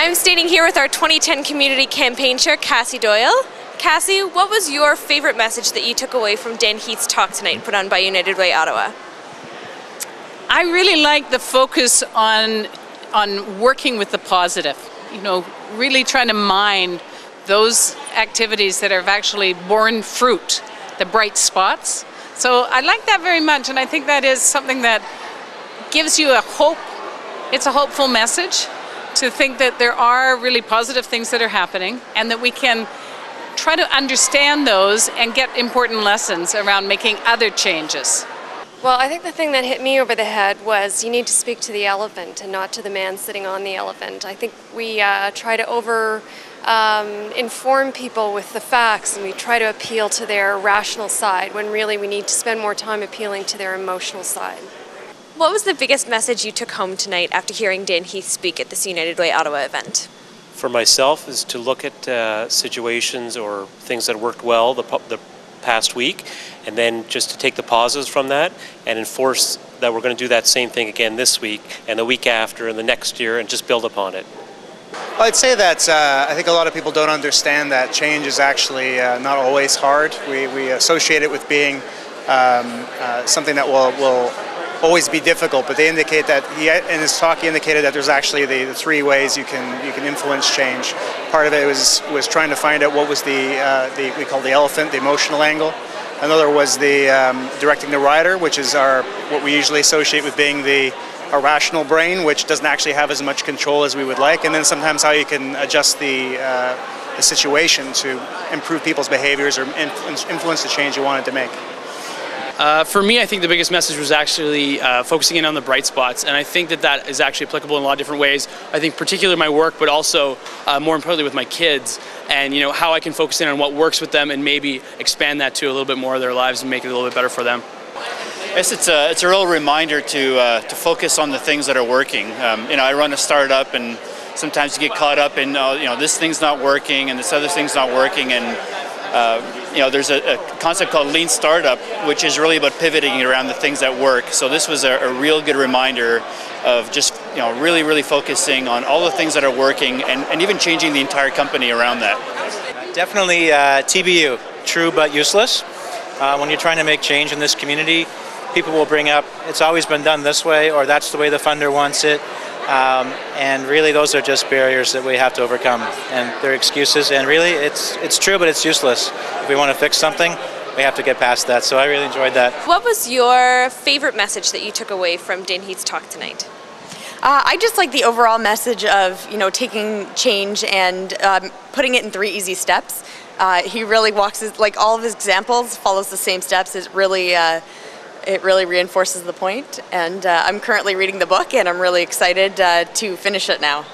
I'm standing here with our 2010 Community Campaign Chair, Cassie Doyle. Cassie, what was your favorite message that you took away from Dan Heath's talk tonight put on by United Way Ottawa? I really like the focus on working with the positive, really trying to mine those activities that have actually borne fruit, the bright spots. So I like that very much, and I think that is something that gives you a hope. It's a hopeful message to think that there are really positive things that are happening and that we can try to understand those and get important lessons around making other changes. Well, I think the thing that hit me over the head was you need to speak to the elephant and not to the man sitting on the elephant. I think we try to inform people with the facts, and we try to appeal to their rational side when really we need to spend more time appealing to their emotional side. What was the biggest message you took home tonight after hearing Dan Heath speak at this United Way Ottawa event? For myself is to look at situations or things that worked well the past week, and then just to take the positives from that and enforce that we're going to do that same thing again this week and the week after and the next year and just build upon it. Well, I'd say that I think a lot of people don't understand that change is actually not always hard. We associate it with being something that will always be difficult, but they indicate that in his talk he indicated that there's actually the three ways you can influence change. Part of it was trying to find out what was we call the elephant, the emotional angle. Another was the directing the rider, which is what we usually associate with being our rational brain, which doesn't actually have as much control as we would like. And then sometimes how you can adjust the situation to improve people's behaviors or influence the change you wanted to make. For me, I think the biggest message was actually focusing in on the bright spots, and I think that is actually applicable in a lot of different ways. I think particularly my work, but also more importantly with my kids, and how I can focus in on what works with them and maybe expand that to a little bit more of their lives and make it a little bit better for them. Yes, it's a real reminder to focus on the things that are working. I run a startup, and sometimes you get caught up in this thing's not working and this other thing's not working, and there's a concept called lean startup, which is really about pivoting around the things that work. So this was a real good reminder of just really focusing on all the things that are working and even changing the entire company around that. Definitely TBU, true but useless. When you're trying to make change in this community, people will bring up it's always been done this way, or that's the way the funder wants it. And really those are just barriers that we have to overcome, and they're excuses, and really it's true but it's useless. If we want to fix something, we have to get past that, so I really enjoyed that. What was your favorite message that you took away from Dan Heath's talk tonight? I just like the overall message of taking change and putting it in 3 easy steps. He really walks all of his examples follows the same steps. It really reinforces the point, and I'm currently reading the book, and I'm really excited to finish it now.